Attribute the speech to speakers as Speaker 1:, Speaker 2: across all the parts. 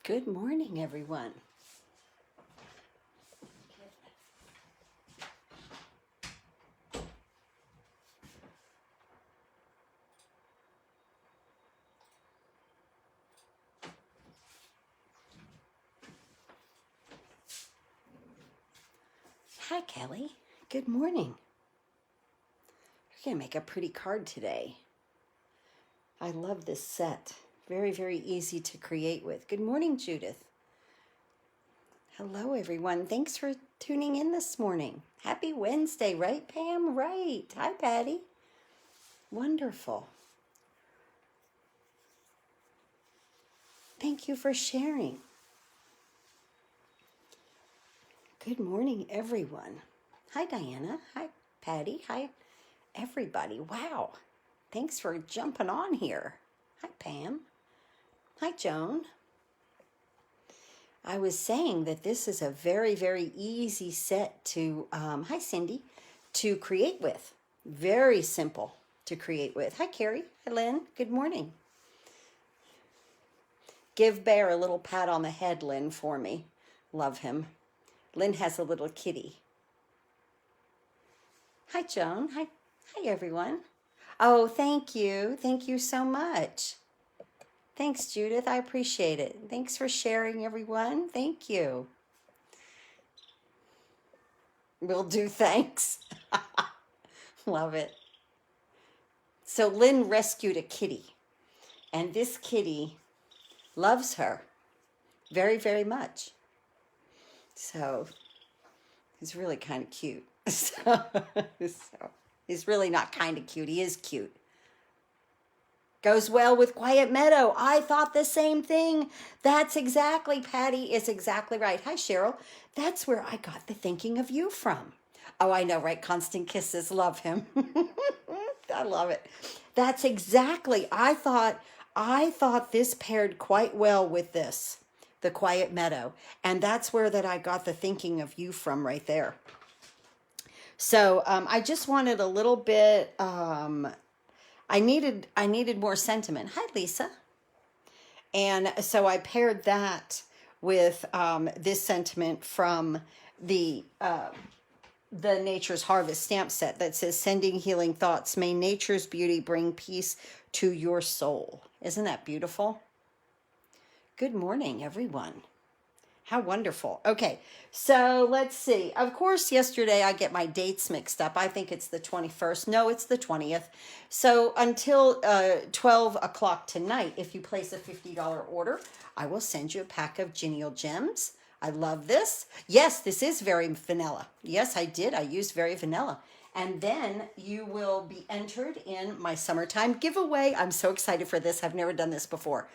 Speaker 1: Good morning, everyone. Hi, Kelly. Good morning. We're going to make a pretty card today. I love this set. Very, very easy to create with. Good morning, Judith. Hello, everyone. Thanks for tuning in this morning. Happy Wednesday, right, Pam? Right. Hi, Patty. Wonderful. Thank you for sharing. Good morning, everyone. Hi, Diana. Hi, Patty. Hi, everybody. Wow. Thanks for jumping on here. Hi, Pam. Hi, Joan. I was saying that this is a very, very easy set to, hi, Cindy, to create with. Very simple to create with. Hi, Carrie. Hi, Lynn. Good morning. Give Bear a little pat on the head, Lynn, for me. Love him. Lynn has a little kitty. Hi, Joan. Hi, everyone. Oh, thank you. Thank you so much. Thanks, Judith. I appreciate it. Thanks for sharing, everyone. Thank you. Will do. Thanks. Love it. So Lynn rescued a kitty, and this kitty loves her very, very much. So he's really kind of cute. So he's really not kind of cute. He is cute. Goes well with Quiet Meadow. I thought the same thing. That's exactly, Patty is exactly right. Hi, Cheryl. That's where I got the thinking of you from. Oh, I know, right? Constant kisses. Love him. I love it. That's exactly. I thought this paired quite well with this, the Quiet Meadow. And that's where that I got the thinking of you from right there. So I just wanted a little bit, I needed more sentiment. Hi, Lisa. And so I paired that with this sentiment from the Nature's Harvest stamp set that says, sending healing thoughts. May nature's beauty bring peace to your soul. Isn't that beautiful? Good morning, everyone. How wonderful. Okay, so let's see. Of course, yesterday I get my dates mixed up. I think it's the 21st. No, it's the 20th. So until 12 o'clock tonight, if you place a $50 order, I will send you a pack of Genial Gems. I love this. Yes, this is very vanilla. Yes, I did. I used very vanilla. And then you will be entered in my summertime giveaway. I'm so excited for this. I've never done this before.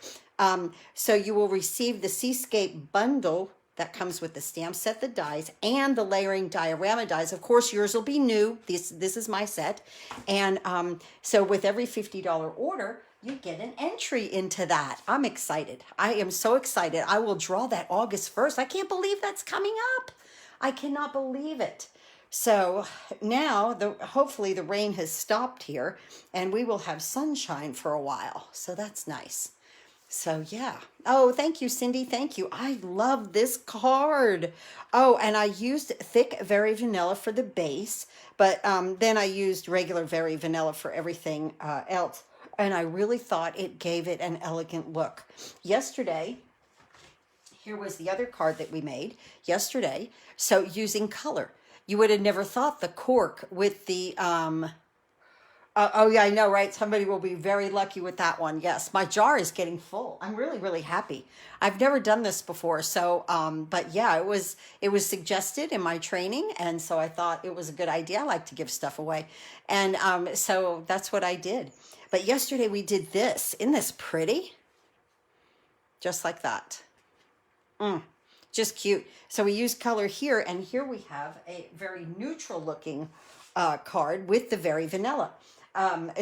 Speaker 1: So you will receive the Seascape bundle that comes with the stamp set, the dies, and the layering diorama dies. Of course, yours will be new. This is my set. And so with every $50 order, you get an entry into that. I'm excited. I am so excited. I will draw that August 1st. I can't believe that's coming up. I cannot believe it. So now, hopefully the rain has stopped here and we will have sunshine for a while. So that's nice. So yeah. Oh, thank you, Cindy. Thank you. I love this card. Oh, and I used thick Very Vanilla for the base, but then I used regular Very Vanilla for everything else. And I really thought it gave it an elegant look. Yesterday, here was the other card that we made yesterday. So using color. You would have never thought the cork with the, oh yeah, I know, right? Somebody will be very lucky with that one. Yes, my jar is getting full. I'm really, really happy. I've never done this before. So, but yeah, it was suggested in my training. And so I thought it was a good idea. I like to give stuff away. And so that's what I did. But yesterday we did this. Isn't this pretty? Just like that. Just cute. So we use color here, and here we have a very neutral looking card with the Very Vanilla. And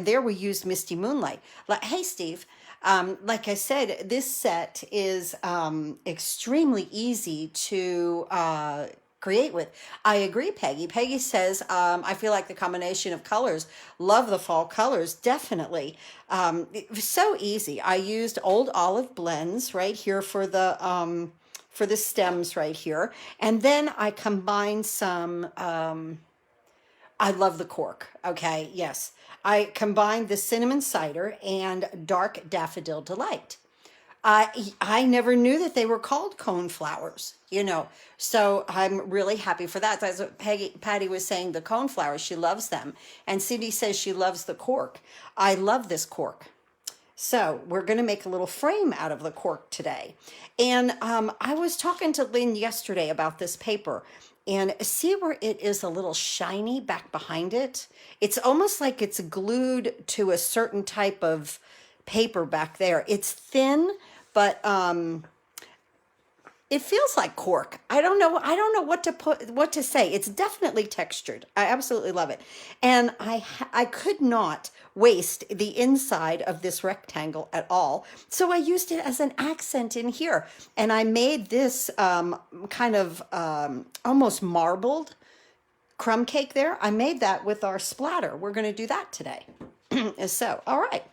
Speaker 1: there we used Misty Moonlight. Hey, Steve. Like I said, this set is extremely easy to create with. I agree, Peggy. Peggy says, I feel like the combination of colors, love the fall colors, definitely. It was so easy. I used old olive blends right here for the stems right here. And then I combined some, I love the cork. Okay, yes. I combined the cinnamon cider and dark daffodil delight. I never knew that they were called cone flowers, So I'm really happy for that. That's what Patty was saying, the cone flowers, she loves them. And Cindy says she loves the cork. I love this cork. So we're going to make a little frame out of the cork today. And I was talking to Lynn yesterday about this paper. And see where it is a little shiny back behind it? It's almost like it's glued to a certain type of paper back there. It's thin, but it feels like cork. I don't know what to say. It's definitely textured. I absolutely love it. And I could not waste the inside of this rectangle at all. So I used it as an accent in here. And I made this kind of almost marbled crumb cake there. I made that with our splatter. We're going to do that today. So, all right.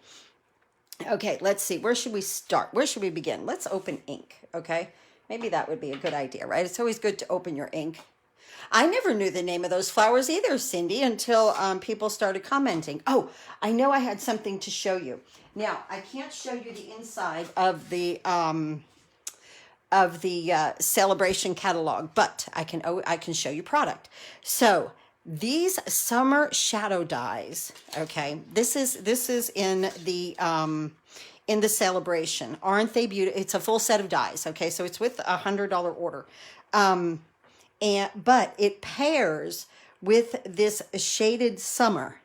Speaker 1: Okay, let's see. Where should we start? Where should we begin? Let's open ink, okay? Maybe that would be a good idea, right? It's always good to open your ink. I never knew the name of those flowers either, Cindy, until people started commenting. Oh, I know I had something to show you. Now, I can't show you the inside of the celebration catalog, but I can show you product. So these summer shadow dies, okay? This is in the celebration. Aren't they beautiful? It's a full set of dies, okay? So it's with a $100 order. But it pairs with this shaded summer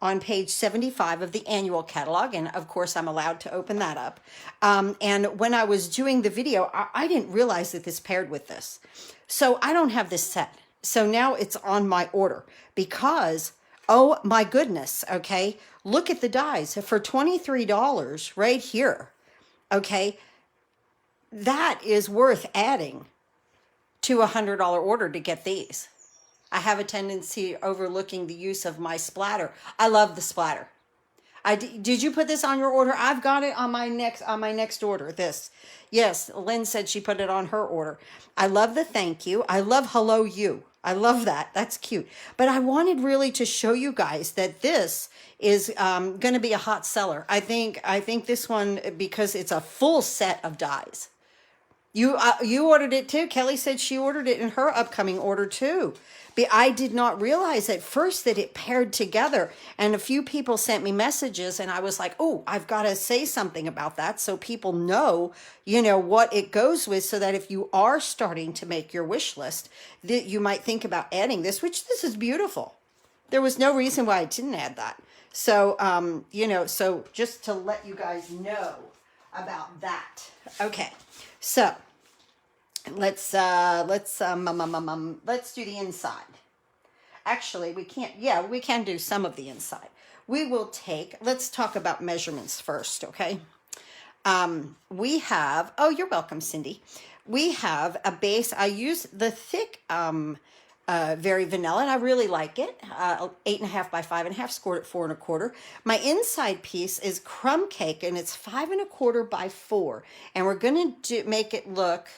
Speaker 1: on page 75 of the annual catalog. And of course, I'm allowed to open that up. And when I was doing the video, I didn't realize that this paired with this. So I don't have this set. So now it's on my order because, oh my goodness, okay? Look at the dies for $23 right here, okay? That is worth adding to a $100 order to get these. I have a tendency overlooking the use of my splatter. I love the splatter. Did you put this on your order? I've got it on my next order. This, yes, Lynn said she put it on her order. I love the thank you. I love hello you. I love that. That's cute. But I wanted really to show you guys that this is going to be a hot seller. I think this one, because it's a full set of dies. You ordered it too. Kelly said she ordered it in her upcoming order too. But I did not realize at first that it paired together. And a few people sent me messages and I was like, oh, I've got to say something about that so people know, what it goes with, so that if you are starting to make your wish list, that you might think about adding this, which this is beautiful. There was no reason why I didn't add that. So, so just to let you guys know about that. Okay. So let's do the inside. Actually, we can't. Yeah, we can do some of the inside. Let's talk about measurements first, okay? We have, oh, you're welcome, Cindy. We have a base. I use the thick, very vanilla, and I really like it. 8.5 by 5.5, scored at 4 1/4. My inside piece is Crumb Cake, and it's 5 1/4 by 4. And we're going to make it look.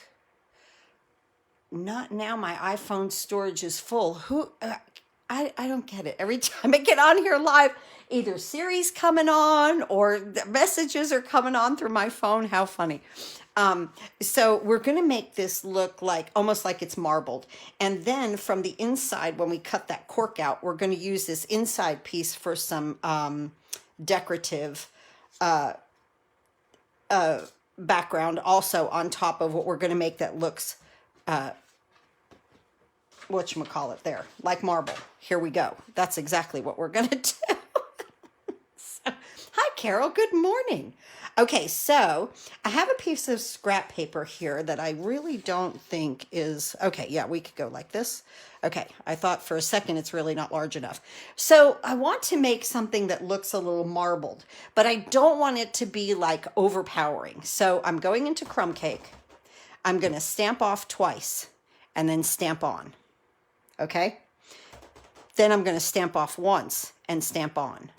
Speaker 1: Not now. My iPhone storage is full. I don't get it. Every time I get on here live, either Siri's coming on or the messages are coming on through my phone. How funny. So we're going to make this look almost like it's marbled. And then from the inside, when we cut that cork out, we're going to use this inside piece for some decorative background also on top of what we're going to make that looks whatchamacallit there, like marble. Here we go. That's exactly what we're going to do. Hi, Carol. Good morning. Okay, so I have a piece of scrap paper here that I really don't think is... Okay, yeah, we could go like this. Okay, I thought for a second it's really not large enough. So I want to make something that looks a little marbled, but I don't want it to be overpowering. So I'm going into Crumb Cake. I'm going to stamp off twice and then stamp on. okay? Then I'm going to stamp off once and stamp on.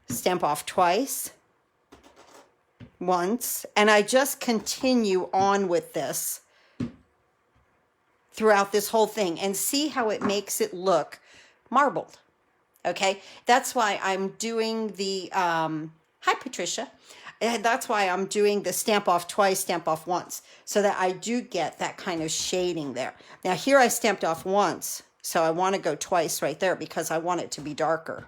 Speaker 1: Stamp off twice, once, and I just continue on with this throughout this whole thing and see how it makes it look marbled. Okay, that's why I'm doing the, hi Patricia, and that's why I'm doing the stamp off twice, stamp off once, so that I do get that kind of shading there. Now here I stamped off once, so I want to go twice right there because I want it to be darker.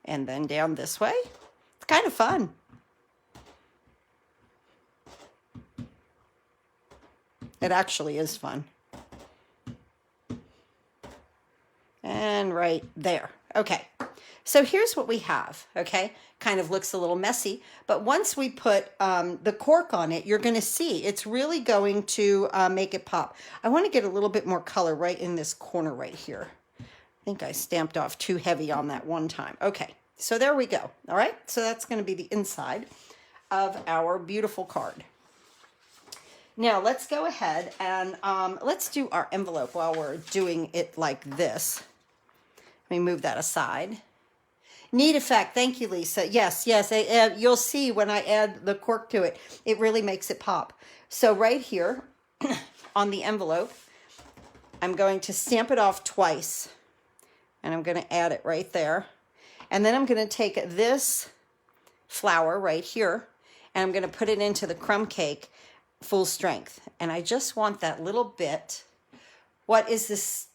Speaker 1: And then down this way. It's kind of fun. It actually is fun. And right there. Okay. So here's what we have, okay? Kind of looks a little messy, but once we put the cork on it, you're going to see it's really going to make it pop. I want to get a little bit more color right in this corner right here. I think I stamped off too heavy on that one time. Okay, so there we go. All right, so that's going to be the inside of our beautiful card. Now let's go ahead and let's do our envelope while we're doing it like this. Let me move that aside. Neat effect. Thank you, Lisa. Yes, yes. You'll see when I add the cork to it, it really makes it pop. So right here on the envelope, I'm going to stamp it off twice. And I'm going to add it right there. And then I'm going to take this flower right here, and I'm going to put it into the crumb cake full strength. And I just want that little bit. What is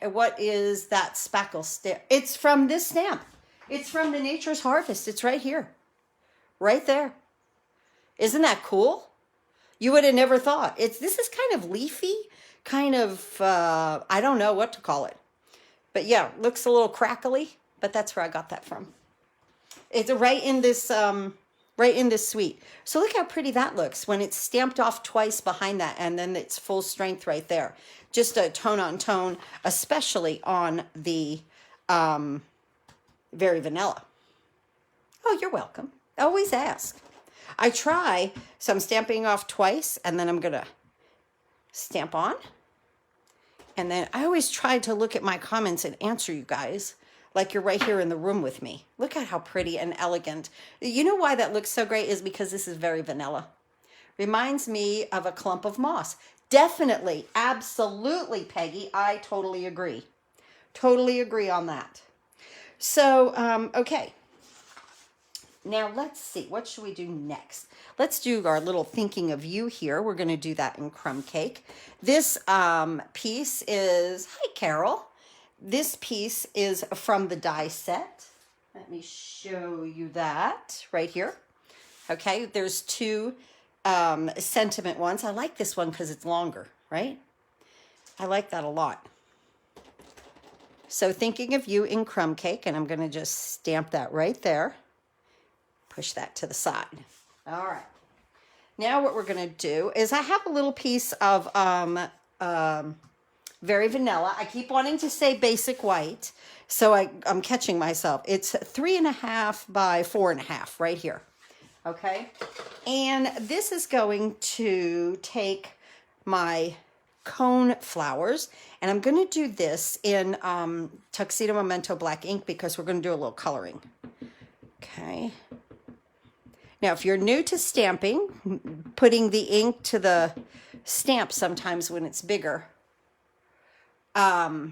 Speaker 1: what is that spackle stamp? It's from this stamp. It's from the Nature's Harvest. It's right here. Right there. Isn't that cool? You would have never thought. This is kind of leafy, kind of, I don't know what to call it. But yeah, looks a little crackly, but that's where I got that from. It's right in this suite. So look how pretty that looks when it's stamped off twice behind that, and then it's full strength right there. Just a tone on tone, especially on the Very Vanilla. Oh, you're welcome. Always ask. I try, so I'm stamping off twice, and then I'm going to stamp on. And then I always try to look at my comments and answer you guys like you're right here in the room with me. Look at how pretty and elegant. You know why that looks so great is because this is very vanilla. Reminds me of a clump of moss. Definitely, absolutely, Peggy. I totally agree. Totally agree on that. So, okay. Now let's see. What should we do next? Let's do our little thinking of you here. We're going to do that in Crumb Cake. This piece is, hi Carol. This piece is from the die set. Let me show you that right here. Okay, there's two sentiment ones. I like this one because it's longer, right? I like that a lot. So thinking of you in Crumb Cake, and I'm going to just stamp that right there. Push that to the side. All right. Now what we're going to do is I have a little piece of Very Vanilla. I keep wanting to say basic white, so I'm catching myself. It's 3.5 by 4.5 right here. Okay. And this is going to take my cone flowers, and I'm going to do this in Tuxedo Memento black ink because we're going to do a little coloring. Okay. Now, if you're new to stamping, putting the ink to the stamp sometimes when it's bigger, I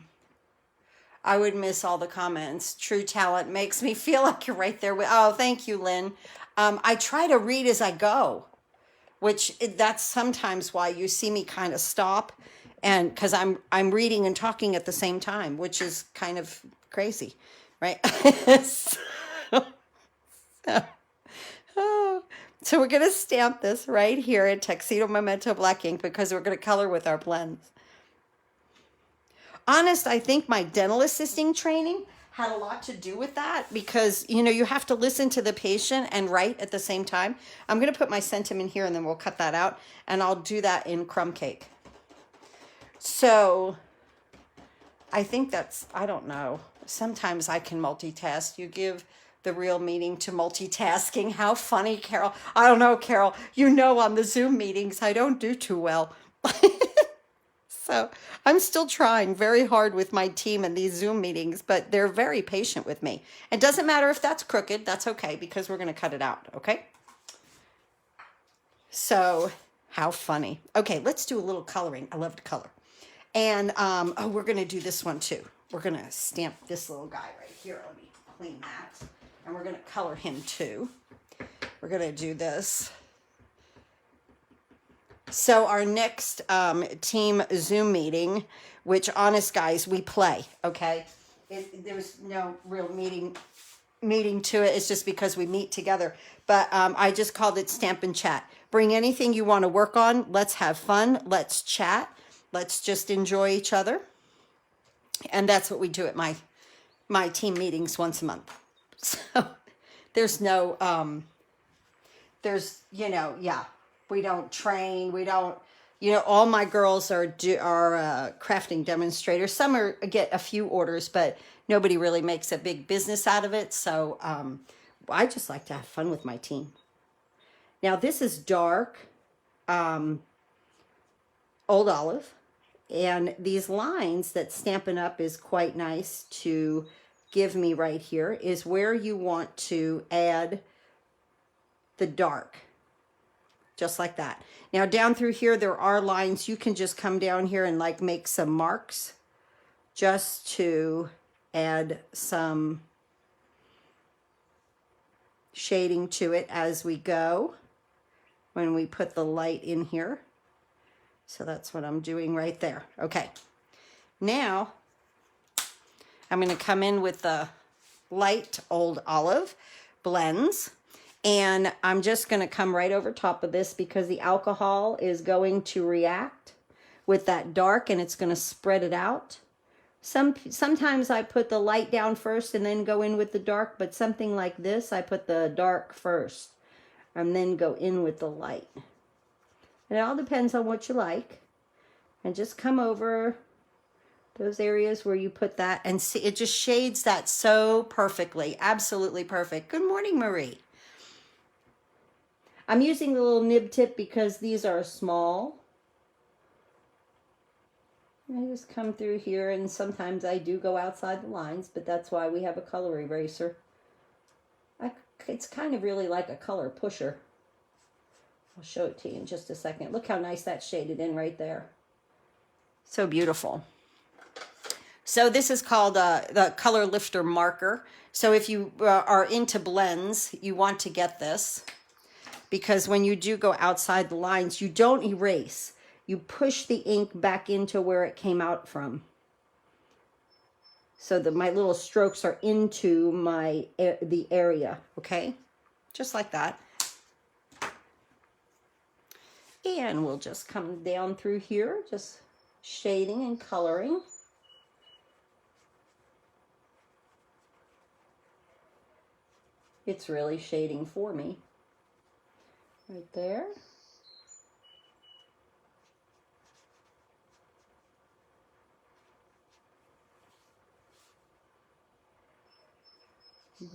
Speaker 1: would miss all the comments. True talent makes me feel like you're right there. Oh, thank you, Lynn. I try to read as I go, which that's sometimes why you see me kind of stop, and because I'm reading and talking at the same time, which is kind of crazy, right? So we're going to stamp this right here in Tuxedo Memento black ink because we're going to color with our blends. Honest, I think my dental assisting training had a lot to do with that because, you know, you have to listen to the patient and write at the same time. I'm going to put my sentiment here and then we'll cut that out, and I'll do that in Crumb Cake. So I think that's, I don't know. Sometimes I can multitask. You give the real meaning to multitasking. How funny, Carol. I don't know, Carol. You know, on the Zoom meetings, I don't do too well. So I'm still trying very hard with my team in these Zoom meetings, but they're very patient with me. It doesn't matter if that's crooked. That's okay, because we're going to cut it out, okay? So how funny. Okay, let's do a little coloring. I love to color. And oh, we're going to do this one too. We're going to stamp this little guy right here. Let me clean that. And we're going to color him too. We're going to do this. So our next team Zoom meeting, which, honest guys, we play, okay? There's no real meeting to it. It's just because we meet together. But I just called it Stampin' Chat. Bring anything you want to work on. Let's have fun. Let's chat. Let's just enjoy each other. And that's what we do at my team meetings once a month. So there's no, yeah. We don't train. We don't, all my girls are crafting demonstrators. Some get a few orders, but nobody really makes a big business out of it. So I just like to have fun with my team. Now this is dark Old Olive. And these lines that Stampin' Up is quite nice to give me right here is where you want to add the dark. Just like that. Now down through here, there are lines. You can just come down here and like make some marks just to add some shading to it as we go when we put the light in here. So that's what I'm doing right there. Okay. Now I'm going to come in with the light Old Olive blends. And I'm just going to come right over top of this because the alcohol is going to react with that dark and it's going to spread it out. Sometimes I put the light down first and then go in with the dark, but something like this, I put the dark first and then go in with the light. And it all depends on what you like. And just come over those areas where you put that and see, it just shades that so perfectly. Absolutely perfect. Good morning, Marie. I'm using the little nib tip because these are small. I just come through here and sometimes I do go outside the lines, but that's why we have a color eraser. It's kind of really like a color pusher. I'll show it to you in just a second. Look how nice that's shaded in right there. So beautiful. So this is called the Color Lifter Marker. So if you are into blends, you want to get this. Because when you do go outside the lines, you don't erase. You push the ink back into where it came out from. So that my little strokes are into the area, okay? Just like that. And we'll just come down through here, just shading and coloring. It's really shading for me. Right there.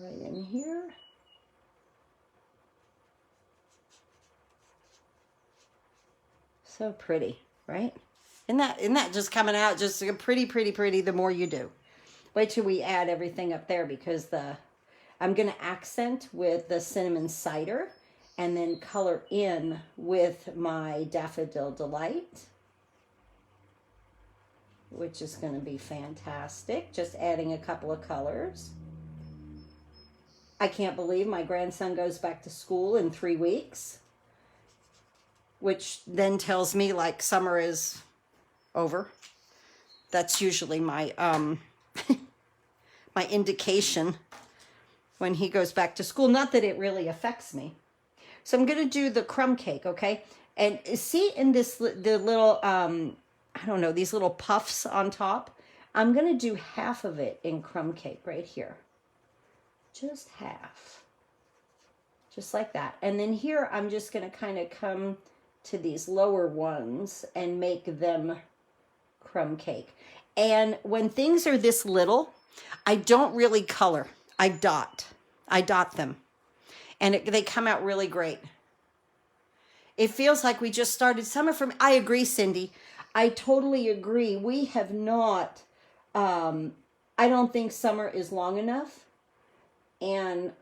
Speaker 1: Right in here. So pretty, right? Isn't that just coming out just pretty, pretty, pretty the more you do. Wait till we add everything up there because I'm going to accent with the cinnamon cider. And then color in with my Daffodil Delight, which is going to be fantastic. Just adding a couple of colors. I can't believe my grandson goes back to school in 3 weeks, which then tells me like summer is over. That's usually my my indication when he goes back to school. Not that it really affects me. So I'm going to do the crumb cake, okay? And see in the little, I don't know, these little puffs on top? I'm going to do half of it in crumb cake right here. Just half. Just like that. And then here I'm just going to kind of come to these lower ones and make them crumb cake. And when things are this little, I don't really color. I dot. I dot them. And they come out really great. It feels like we just started summer from, I agree, Cindy. I totally agree. We have not, I don't think summer is long enough. And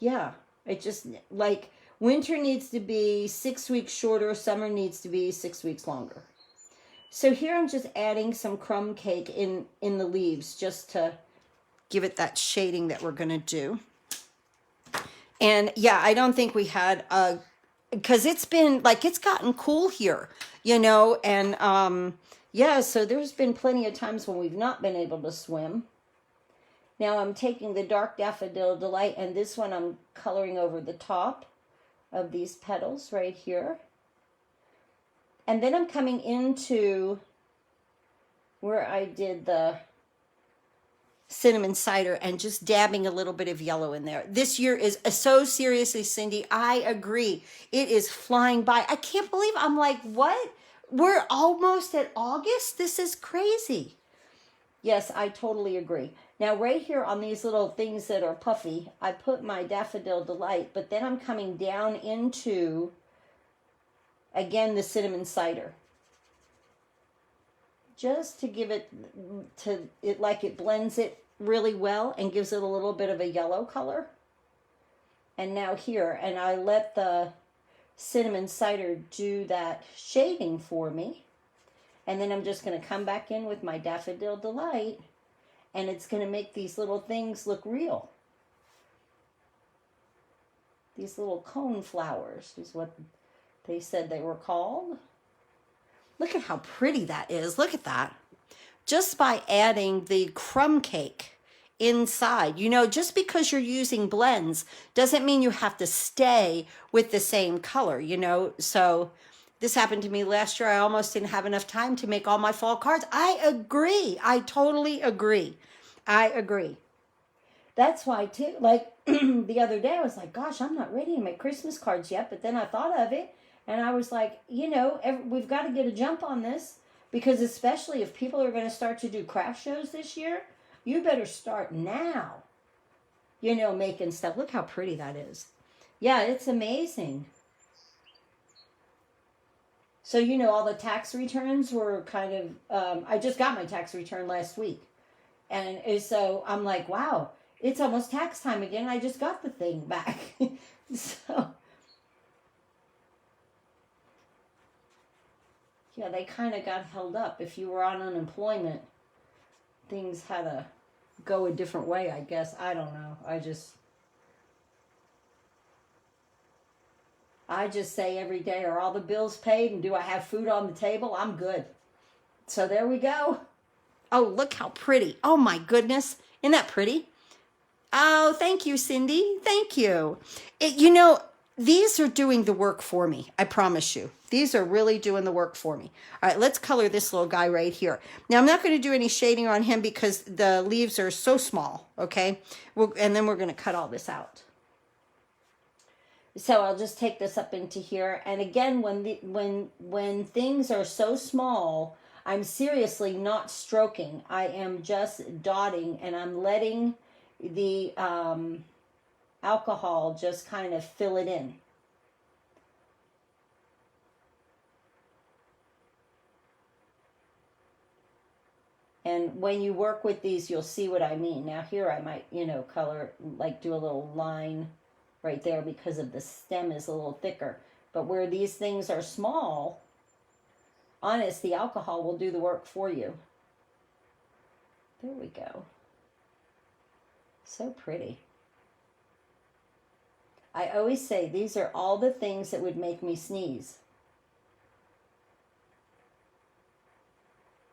Speaker 1: yeah, it just, like, winter needs to be 6 weeks shorter. Summer needs to be 6 weeks longer. So here I'm just adding some crumb cake in the leaves just to give it that shading that we're going to do. And yeah, I don't think we had a, because it's been like, it's gotten cool here, you know, and yeah, so there's been plenty of times when we've not been able to swim. Now I'm taking the dark Daffodil Delight, and this one I'm coloring over the top of these petals right here. And then I'm coming into where I did the cinnamon cider and just dabbing a little bit of yellow in there. This year is so, seriously, Cindy, I agree. It is flying by. I can't believe, I'm like, what? We're almost at August? This is crazy. Yes, I totally agree. Now, right here on these little things that are puffy, I put my Daffodil Delight, but then I'm coming down into, again, the cinnamon cider. Just to give it, like it blends it really well and gives it a little bit of a yellow color. And now here, and I let the cinnamon cider do that shading for me. And then I'm just going to come back in with my Daffodil Delight, and it's going to make these little things look real. These little cone flowers is what they said they were called. Look at how pretty that is. Look at that. Just by adding the crumb cake inside. You know, just because you're using blends doesn't mean you have to stay with the same color, you know. So this happened to me last year. I almost didn't have enough time to make all my fall cards. I agree. I totally agree. I agree. That's why, too, like the other day, I was like, gosh, I'm not ready to make Christmas cards yet. But then I thought of it, and I was like, you know, we've got to get a jump on this, because especially if people are going to start to do craft shows this year, you better start now, you know, making stuff. Look how pretty that is. Yeah, it's amazing. So, you know, all the tax returns were kind of, I just got my tax return last week. And so I'm like, wow, it's almost tax time again. I just got the thing back. So, yeah, they kind of got held up. If you were on unemployment, things had to go a different way, I guess. I don't know. I just say every day, are all the bills paid and do I have food on the table? I'm good. So there we go. Oh, look how pretty. Oh my goodness. Isn't that pretty? Oh, thank you, Cindy. Thank you. You know, these are doing the work for me. I promise you. These are really doing the work for me. All right, let's color this little guy right here. Now, I'm not going to do any shading on him because the leaves are so small, okay? And then we're going to cut all this out. So I'll just take this up into here. And again, when things are so small, I'm seriously not stroking. I am just dotting, and I'm letting the alcohol just kind of fill it in. And when you work with these, you'll see what I mean. Now here I might, you know, color, like do a little line right there because of the stem is a little thicker. But where these things are small, honest, the alcohol will do the work for you. There we go. So pretty. I always say these are all the things that would make me sneeze.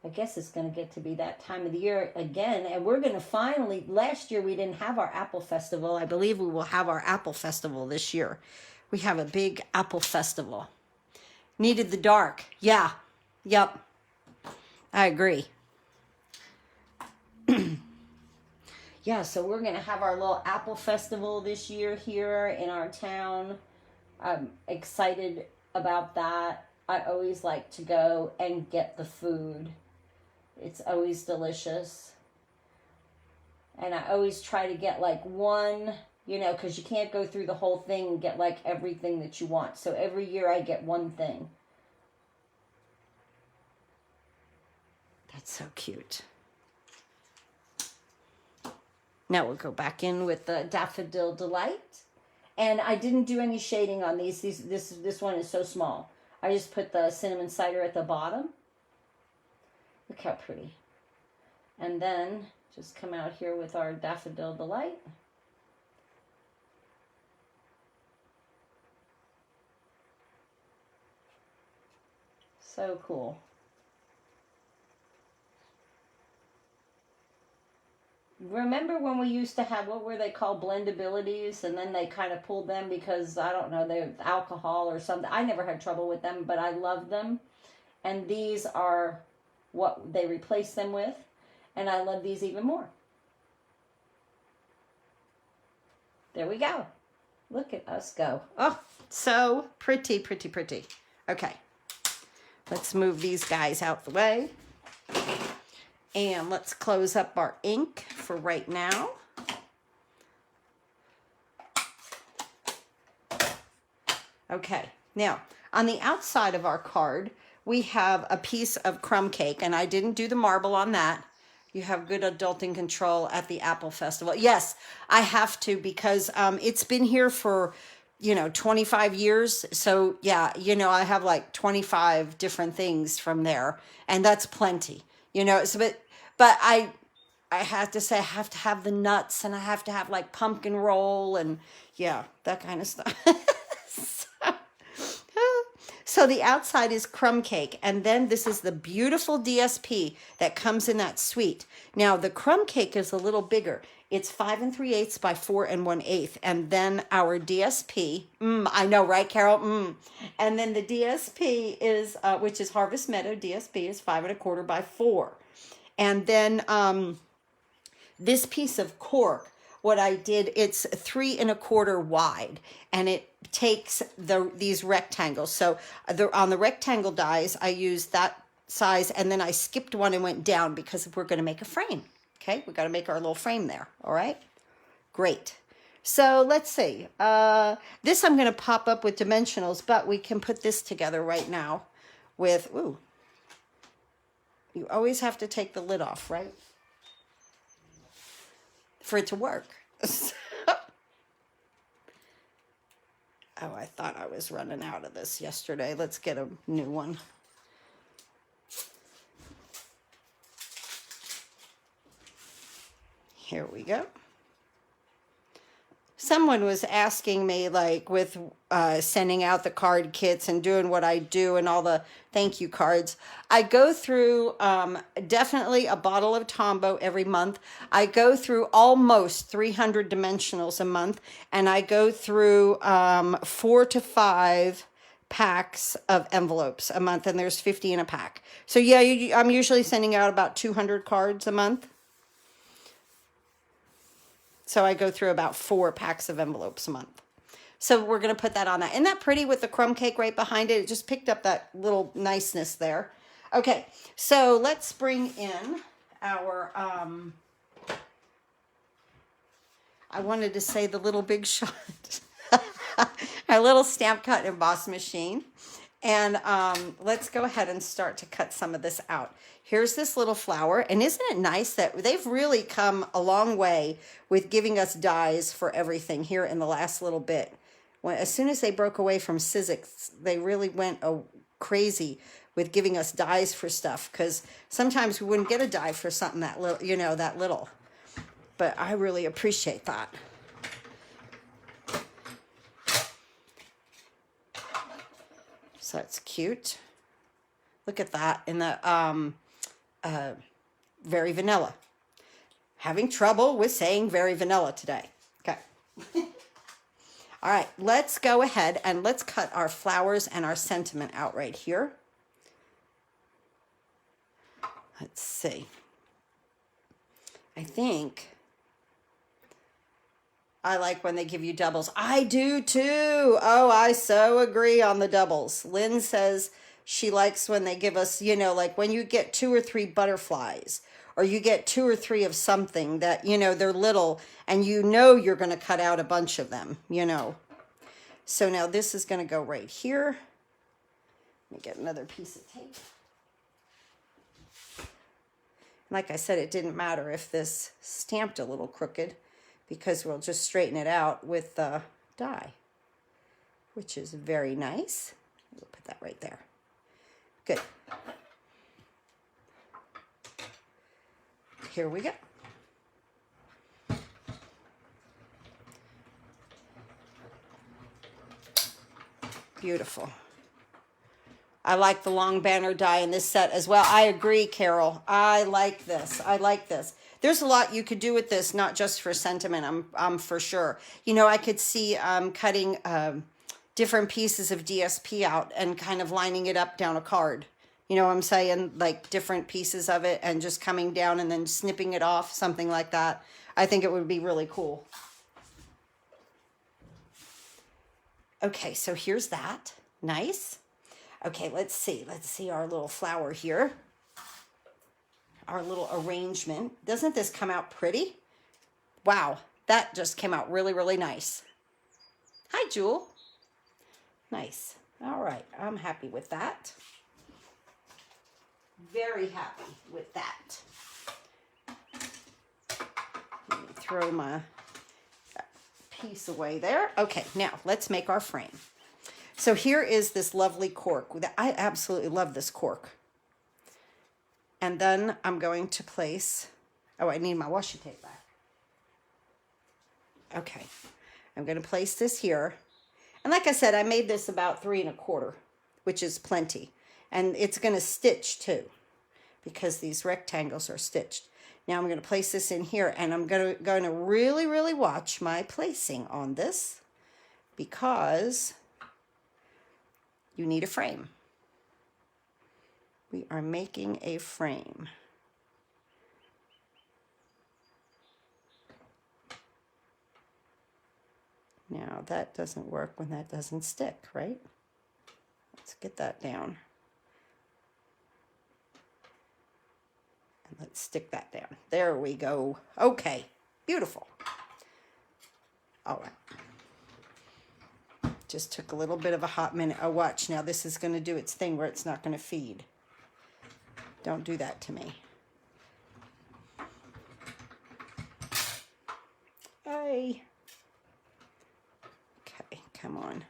Speaker 1: I guess it's going to get to be that time of the year again. And we're going to finally, last year we didn't have our Apple Festival. I believe we will have our Apple Festival this year. We have a big Apple Festival. Needed the dark. Yeah. Yep. I agree. Yeah, so we're going to have our little Apple Festival this year here in our town. I'm excited about that. I always like to go and get the food. It's always delicious. And I always try to get like one you know, because you can't go through the whole thing and get like everything that you want. So every year I get one thing. That's so cute. Now we'll go back in with the Daffodil Delight. And I didn't do any shading on these. This one is so small. I just put the cinnamon cider at the bottom. Look how pretty. And then just come out here with our Daffodil Delight. So cool. Remember when we used to have, what were they called, blendabilities, and then they kind of pulled them because, I don't know, they're alcohol or something. I never had trouble with them, but I loved them. And these are what they replaced them with, and I love these even more. There we go. Look at us go. Oh, so pretty, pretty, pretty. Okay, let's move these guys out the way. And let's close up our ink for right now. Okay, now on the outside of our card, we have a piece of crumb cake, and I didn't do the marble on that. You have good adulting control at the Apple Festival. Yes, I have to, because it's been here for, you know, 25 years. So yeah, you know, I have like 25 different things from there, and that's plenty. You know, so, but I have to say I have to have the nuts, and I have to have like pumpkin roll and yeah, that kind of stuff. So the outside is crumb cake, and then this is the beautiful DSP that comes in that suite. Now the crumb cake is a little bigger. It's 5 3/8 by 4 1/8, and then our DSP. I know, right, Carol? And then the DSP is, which is Harvest Meadow DSP, is 5 1/4 by 4, and then this piece of cork. What I did, it's 3 1/4 wide, and it takes these rectangles. So on the rectangle dies, I used that size, and then I skipped one and went down because we're going to make a frame. Okay, we got to make our little frame there. All right, great. So let's see. This I'm going to pop up with dimensionals, but we can put this together right now with, ooh, you always have to take the lid off, right? For it to work. Oh, I thought I was running out of this yesterday. Let's get a new one. Here we go. Someone was asking me, like, with sending out the card kits and doing what I do and all the thank you cards. I go through definitely a bottle of Tombow every month. I go through almost 300 dimensionals a month, and I go through 4 to 5 packs of envelopes a month, and there's 50 in a pack. So yeah, I'm usually sending out about 200 cards a month. So I go through about 4 packs of envelopes a month. So we're going to put that on that. Isn't that pretty with the crumb cake right behind it? It just picked up that little niceness there. Okay, so let's bring in our, I wanted to say the Little Big Shot. Our little stamp cut emboss machine. And let's go ahead and start to cut some of this out. Here's this little flower, and isn't it nice that they've really come a long way with giving us dies for everything here in the last little bit. As soon as they broke away from Sizzix, they really went crazy with giving us dies for stuff, because sometimes we wouldn't get a die for something that little, you know, that little. But I really appreciate that. So that's cute. Look at that in the Very Vanilla. Having trouble with saying Very Vanilla today. Okay. All right, let's go ahead and let's cut our flowers and our sentiment out right here. Let's see. I think I like when they give you doubles. I do too. Oh, I so agree on the doubles. Lynn says she likes when they give us, you know, like when you get 2 or 3 butterflies, or you get 2 or 3 of something that, you know, they're little and you know you're going to cut out a bunch of them, you know. So now this is going to go right here. Let me get another piece of tape. Like I said, it didn't matter if this stamped a little crooked because we'll just straighten it out with the die, which is very nice. We'll put that right there. Good. Here we go. Beautiful. I like the long banner die in this set as well. I agree, Carol. I like this. I like this. There's a lot you could do with this, not just for sentiment, I'm for sure. You know, I could see cutting different pieces of DSP out and kind of lining it up down a card. You know what I'm saying? Like different pieces of it and just coming down and then snipping it off, something like that. I think it would be really cool. Okay, so here's that. Nice. Okay, let's see. Let's see our little flower here. Our little arrangement. Doesn't this come out pretty? Wow, that just came out really, really nice. Hi, Jewel. Nice. All right, I'm happy with that. Very happy with that. Let me throw my piece away there. Okay, now let's make our frame. So here is this lovely cork. I absolutely love this cork. And then I'm going to place, oh, I need my washi tape back. Okay, I'm going to place this here. And like I said, I made this about 3 1/4, which is plenty. And it's going to stitch too, because these rectangles are stitched. Now I'm going to place this in here, and I'm going to really, really watch my placing on this, because you need a frame. We are making a frame. Now that doesn't work when that doesn't stick, right? Let's get that down. And let's stick that down. There we go. Okay, beautiful. All right. Just took a little bit of a hot minute. Oh, watch. Now this is going to do its thing where it's not going to feed. Don't do that to me. Hey. Okay, come on.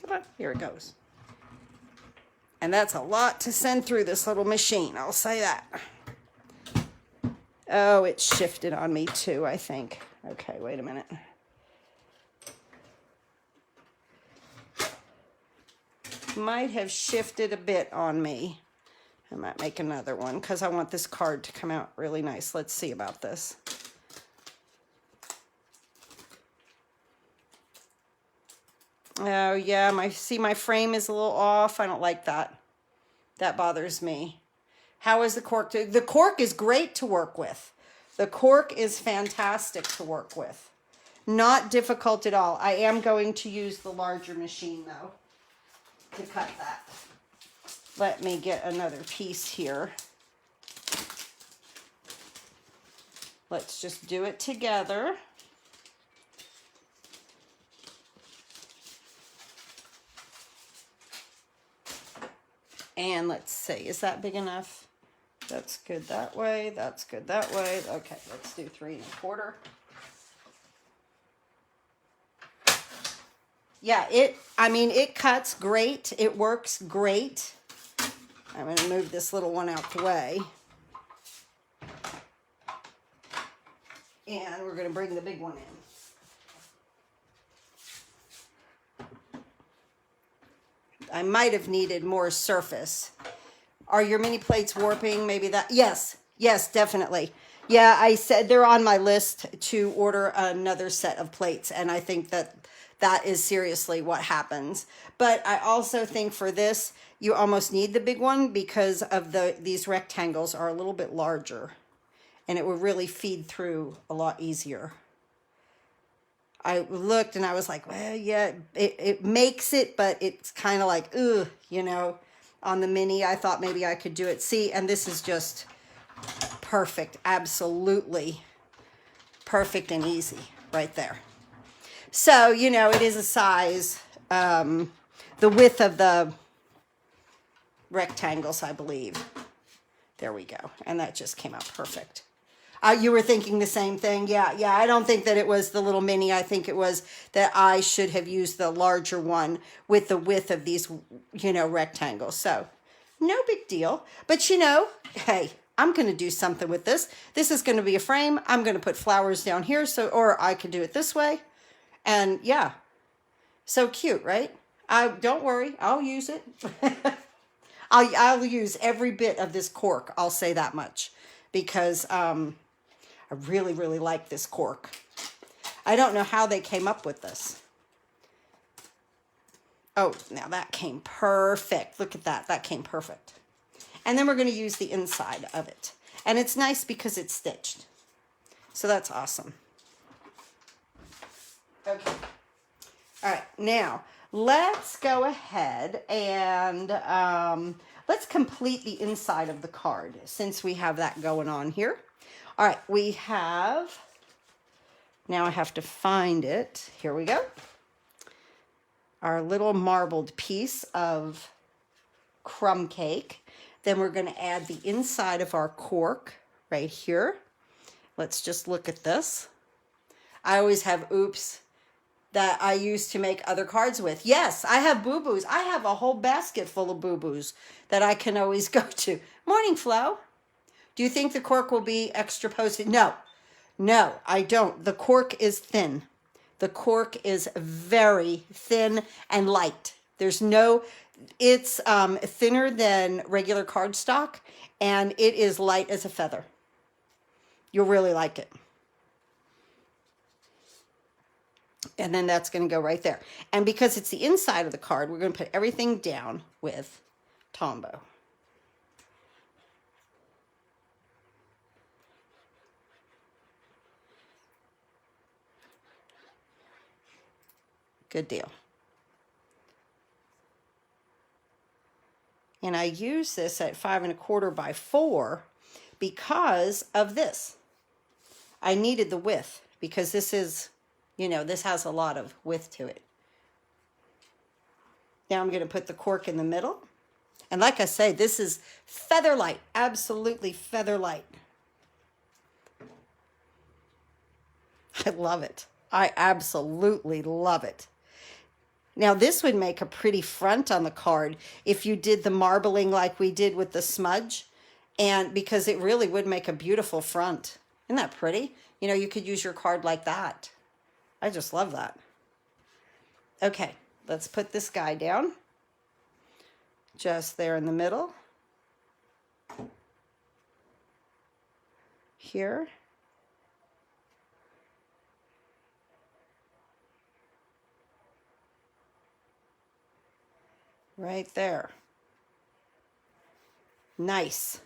Speaker 1: Come on. Here it goes. And that's a lot to send through this little machine, I'll say that. Oh, it shifted on me too, I think. Okay, wait a minute. Might have shifted a bit on me. I might make another one because I want this card to come out really nice. Let's see about this. Oh yeah, my frame is a little off. I don't like that. That bothers me. How is the cork? The cork is great to work with. The cork is fantastic to work with. Not difficult at all. I am going to use the larger machine though to cut that. Let me get another piece here. Let's just do it together. And let's see, is that big enough? That's good that way, that's good that way. Okay, let's do 3 1/4. Yeah, it cuts great. It works great. I'm going to move this little one out the way. And we're going to bring the big one in. I might have needed more surface. Are your mini plates warping? Maybe that. Yes, definitely. Yeah, I said they're on my list to order another set of plates, and I think that is seriously what happens. But I also think for this, you almost need the big one because of these rectangles are a little bit larger, and it will really feed through a lot easier. I looked and I was like, well, yeah, it makes it, but it's kind of like, ugh, you know. on the mini. I thought maybe I could do it. See, and this is just perfect. Absolutely perfect and easy right there. So, you know, it is a size, the width of the rectangles, I believe. There we go. And that just came out perfect. You were thinking the same thing? Yeah, I don't think that it was the little mini. I think it was that I should have used the larger one with the width of these, you know, rectangles. So, no big deal. But, you know, hey, I'm going to do something with this. This is going to be a frame. I'm going to put flowers down here, so, or I could do it this way. And, yeah, so cute, right? Don't worry. I'll use it. I'll use every bit of this cork. I'll say that much. Because, I really, really like this cork. I don't know how they came up with this. Oh, now that came perfect. Look at that. That came perfect. And then we're going to use the inside of it. And it's nice because it's stitched. So that's awesome. Okay. All right. Now, let's go ahead and let's complete the inside of the card since we have that going on here. All right, we have, now I have to find it. Here we go. Our little marbled piece of crumb cake. Then we're going to add the inside of our cork right here. Let's just look at this. I always have oops that I use to make other cards with. Yes, I have boo-boos. I have a whole basket full of boo-boos that I can always go to. Morning, Flo. Do you think the cork will be extra posted? No, I don't. The cork is thin. The cork is very thin and light. There's no, it's thinner than regular cardstock, and it is light as a feather. You'll really like it. And then that's going to go right there. And because it's the inside of the card, we're going to put everything down with Tombow. Good deal. And I use this at 5 1/4 by 4 because of this. I needed the width because this is, you know, this has a lot of width to it. Now I'm going to put the cork in the middle. And like I say, this is feather light, absolutely feather light. I love it. I absolutely love it. Now this would make a pretty front on the card if you did the marbling like we did with the smudge, and because it really would make a beautiful front. Isn't that pretty? You know, you could use your card like that. I just love that. Okay, let's put this guy down. Just there in the middle. Here. Right there. Nice.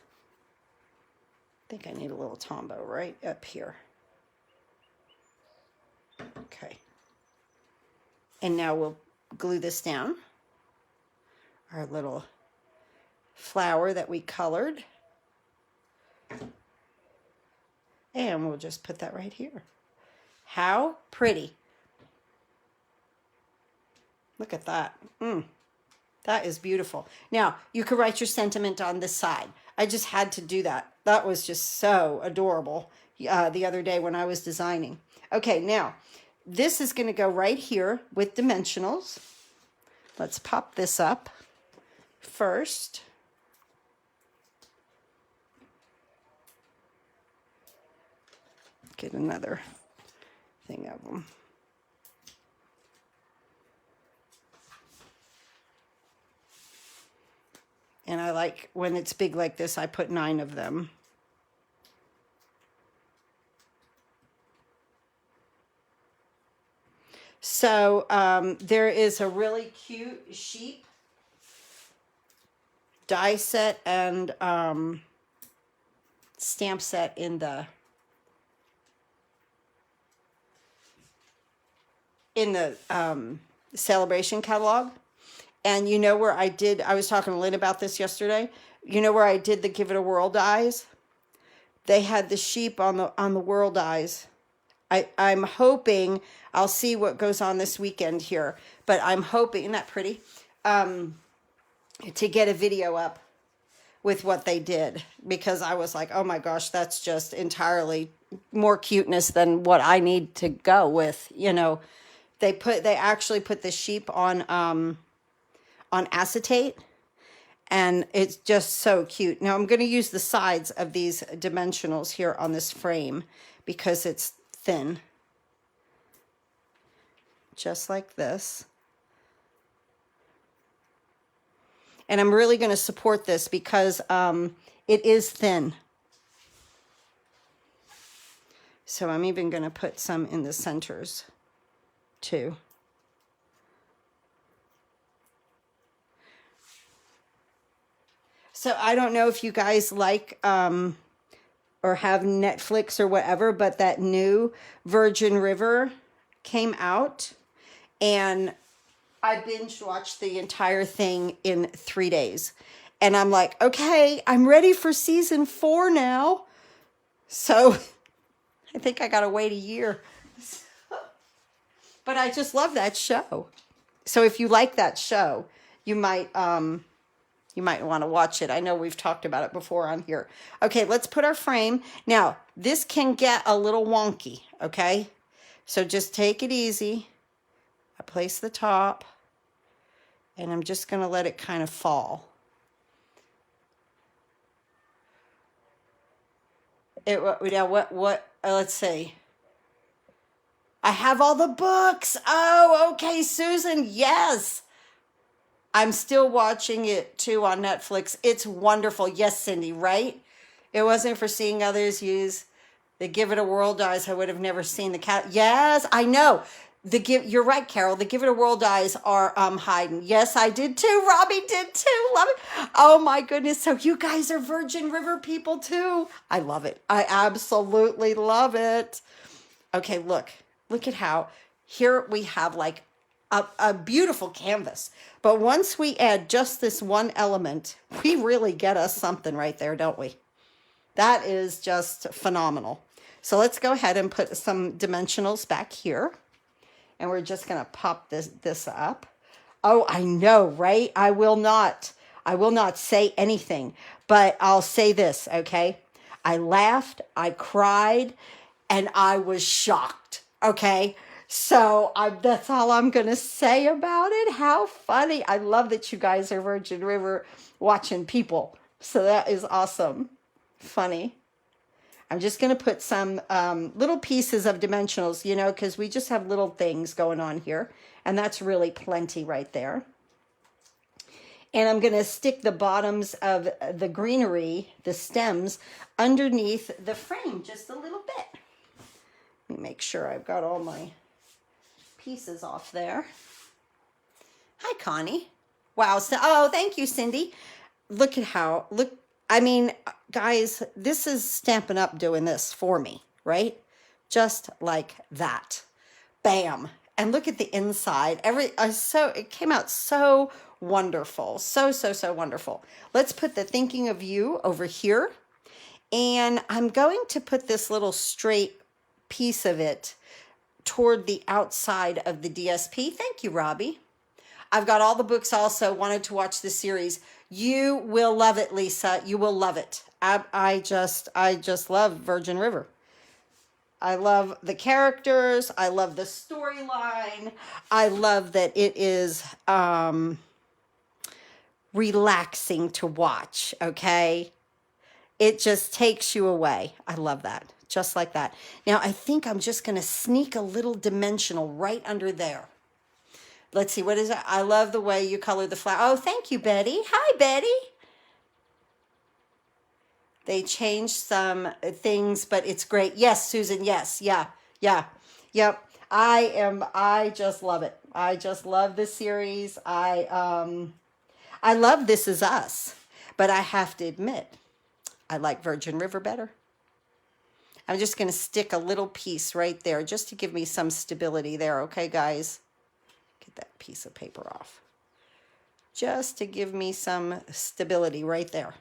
Speaker 1: I think I need a little Tombow right up here. Okay. And now we'll glue this down. Our little flower that we colored. And we'll just put that right here. How pretty. Look at that. That is beautiful. Now, you could write your sentiment on this side. I just had to do that. That was just so adorable the other day when I was designing. Okay, now, this is going to go right here with dimensionals. Let's pop this up first. Get another thing of them. And I like, when it's big like this, I put 9 of them. So there is a really cute sheep die set and stamp set in the celebration catalog. And you know where I was talking to Lynn about this yesterday. You know where I did the Give It a Whirl dies? They had the sheep on the whirl dies. I'm hoping, I'll see what goes on this weekend here, but I'm hoping, isn't that pretty? To get a video up with what they did, because I was like, oh my gosh, that's just entirely more cuteness than what I need to go with. You know, they actually put the sheep on acetate, and it's just so cute. Now I'm going to use the sides of these dimensionals here on this frame because it's thin, just like this. And I'm really going to support this because it is thin. So I'm even going to put some in the centers too. So I don't know if you guys like or have Netflix or whatever, but that new Virgin River came out, and I binge watched the entire thing in 3 days. And I'm like, okay, I'm ready for season 4 now. So I think I got to wait a year. But I just love that show. So if you like that show, you might want to watch it. I know we've talked about it before on here. Okay, let's put our frame. Now, this can get a little wonky, okay? So just take it easy. I place the top, and I'm just going to let it kind of fall. Let's see. I have all the books. Oh, okay, Susan, yes. I'm still watching it too on Netflix. It's wonderful. Yes, Cindy, right? It wasn't for seeing others use the Give It a Whirl dies. I would have never seen the cat. Yes, I know. You're right, Carol. The Give It a Whirl dies are hiding. Yes, I did too. Robbie did too. Love it. Oh my goodness. So you guys are Virgin River people too. I love it. I absolutely love it. Okay, look at how here we have like a beautiful canvas. But once we add just this one element, we really get us something right there, don't we? That is just phenomenal. So let's go ahead and put some dimensionals back here. And we're just going to pop this up. Oh, I know, right? I will not say anything, but I'll say this, okay? I laughed, I cried, and I was shocked, okay? So that's all I'm going to say about it. How funny. I love that you guys are Virgin River watching people. So that is awesome. Funny. I'm just going to put some little pieces of dimensionals, you know, because we just have little things going on here. And that's really plenty right there. And I'm going to stick the bottoms of the greenery, the stems, underneath the frame just a little bit. Let me make sure I've got all my pieces off there. Hi, Connie. Wow. So, oh, thank you, Cindy. Look at how, I mean, guys, this is Stampin' Up doing this for me, right? Just like that. Bam. And look at the inside. It came out so wonderful. So wonderful. Let's put the Thinking of You over here. And I'm going to put this little straight piece of it toward the outside of the DSP. Thank you, Robbie. I've got all the books also. Wanted to watch the series. You will love it, Lisa. You will love it. I just love Virgin River. I love the characters. I love the storyline. I love that it is relaxing to watch, okay? It just takes you away. I love that. Just like that. Now, I think I'm just going to sneak a little dimensional right under there. Let's see, what is it? I love the way you color the flower. Oh, thank you, Betty. Hi, Betty. They changed some things, but it's great. Yes, Susan, yes. Yeah. Yep. I just love it. I just love this series. I love This Is Us, but I have to admit, I like Virgin River better. I'm just going to stick a little piece right there just to give me some stability there. Okay, guys? Get that piece of paper off. just to give me some stability right there.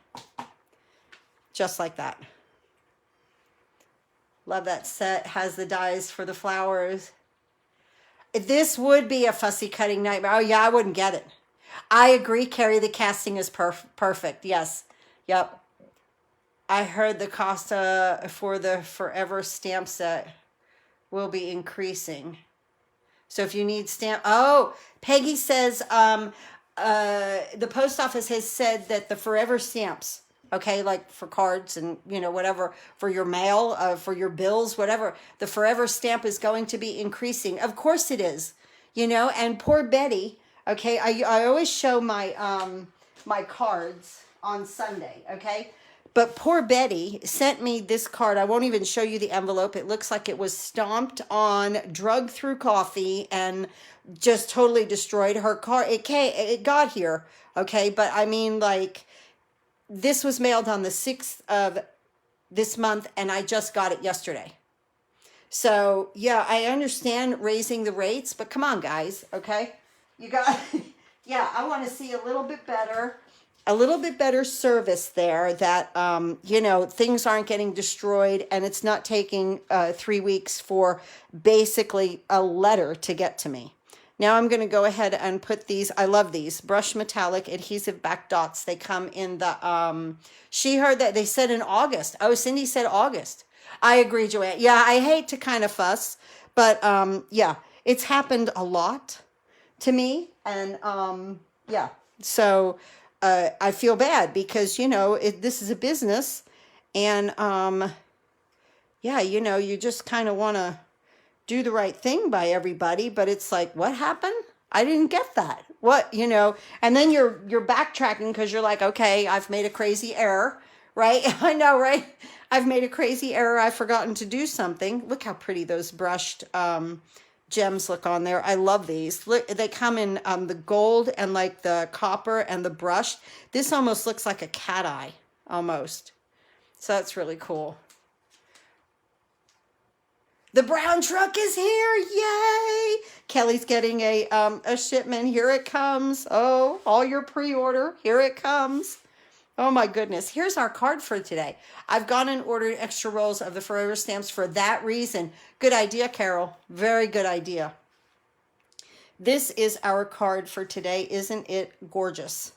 Speaker 1: Just like that. Love that set. Has the dies for the flowers. This would be a fussy cutting nightmare. Oh yeah, I wouldn't get it. I agree, Carrie. The casting is perfect. Yes. Yep. I heard the cost for the Forever stamp set will be increasing. So if you need stamp, oh, Peggy says the post office has said that the Forever stamps, okay, like for cards and whatever, for your mail, for your bills, whatever, the Forever stamp is going to be increasing. Of course it is, and poor Betty. Okay, I always show my my cards on Sunday. Okay. But poor Betty sent me this card. I won't even show you the envelope. It looks like it was stomped on, drugged through coffee, and just totally destroyed her car. It got here, okay? But I mean, like, this was mailed on the 6th of this month, and I just got it yesterday. So, yeah, I understand raising the rates, but come on, guys, okay? You got, yeah, I want to see a little bit better service there, that things aren't getting destroyed, and it's not taking 3 weeks for basically a letter to get to me. Now I'm going to go ahead and put these. I love these brush metallic adhesive back dots. They come in the she heard that they said in August. Oh, Cindy said August. I agree, Joanne. Yeah, I hate to kind of fuss, but yeah, it's happened a lot to me, and yeah, so I feel bad because, this is a business, and, yeah, you just kind of want to do the right thing by everybody, but it's like, what happened? I didn't get that. What, and then you're backtracking because you're like, okay, I've made a crazy error, right? I know, right? I've made a crazy error. I've forgotten to do something. Look how pretty those brushed, gems look on there. I love these. Look, they come in the gold and like the copper and the brush. This almost looks like a cat eye, almost. So that's really cool. The brown truck is here. Yay! Kelly's getting a shipment. Here it comes. Oh, all your pre-order. Here it comes. Oh my goodness. Here's our card for today. I've gone and ordered extra rolls of the Forever stamps for that reason. Good idea, Carol. Very good idea. This is our card for today. Isn't it gorgeous?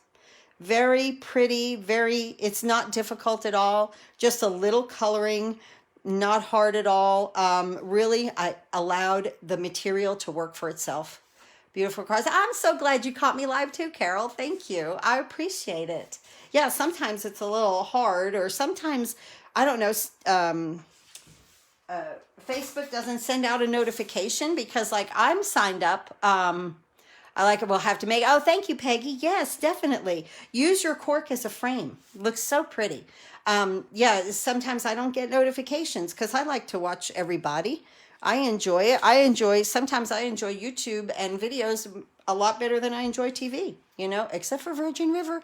Speaker 1: Very pretty, it's not difficult at all. Just a little coloring, not hard at all. Really, I allowed the material to work for itself. Beautiful cards. I'm so glad you caught me live too, Carol. Thank you. I appreciate it. Yeah, sometimes it's a little hard, or sometimes, I don't know, Facebook doesn't send out a notification because, like, I'm signed up. We'll have to make, oh, thank you, Peggy. Yes, definitely. Use your cork as a frame. Looks so pretty. Yeah, sometimes I don't get notifications because I like to watch everybody. I enjoy it. Sometimes I enjoy YouTube and videos a lot better than I enjoy TV, except for Virgin River.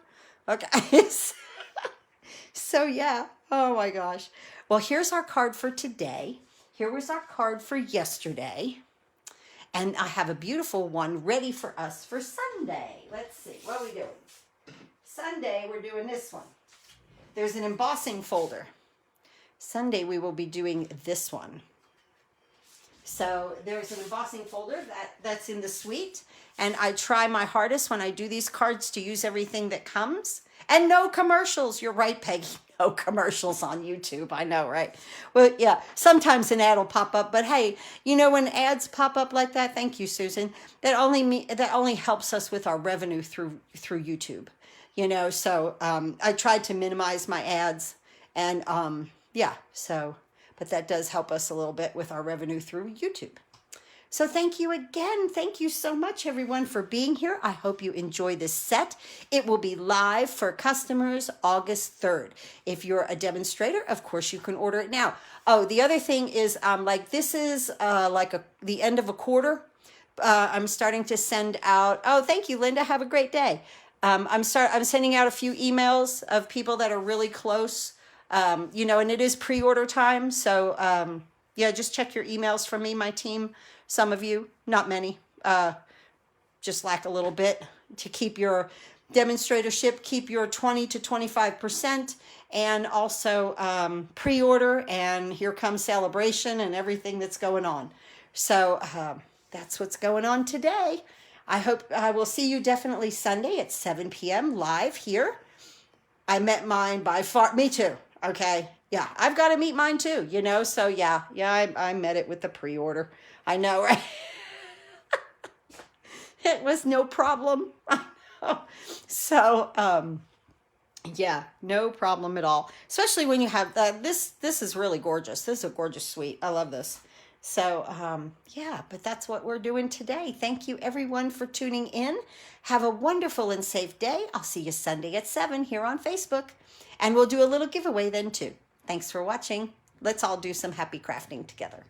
Speaker 1: Okay. So yeah. Oh my gosh. Well, here's our card for today. Here was our card for yesterday. And I have a beautiful one ready for us for Sunday. Let's see. What are we doing? Sunday, we're doing this one. There's an embossing folder. Sunday, we will be doing this one. So there's an embossing folder that's in the suite. And I try my hardest when I do these cards to use everything that comes. And no commercials. You're right, Peggy. No commercials on YouTube. I know, right? Well, yeah, sometimes an ad will pop up. But hey, when ads pop up like that, thank you, Susan, that only helps us with our revenue through YouTube. So I tried to minimize my ads. And yeah, so, but that does help us a little bit with our revenue through YouTube. So thank you again. Thank you so much, everyone, for being here. I hope you enjoy this set. It will be live for customers August 3rd. If you're a demonstrator, of course, you can order it now. Oh, the other thing is, this is the end of a quarter. I'm starting to send out. Oh, thank you, Linda. Have a great day. I'm sending out a few emails of people that are really close. And it is pre-order time. So, yeah, just check your emails from me, my team. Some of you, not many, just lack a little bit to keep your demonstratorship, keep your 20 to 25%, and also pre-order, and here comes celebration and everything that's going on. So that's what's going on today. I hope I will see you definitely Sunday at 7 p.m. live here. I met mine by far. Me too. Okay. Yeah, I've got to meet mine too, you know. So yeah, I met it with the pre-order. I know, right? It was no problem. So, yeah, no problem at all. Especially when you have this is really gorgeous. This is a gorgeous suite. I love this. So, yeah, but that's what we're doing today. Thank you everyone for tuning in. Have a wonderful and safe day. I'll see you Sunday at 7 here on Facebook. And we'll do a little giveaway then too. Thanks for watching. Let's all do some happy crafting together.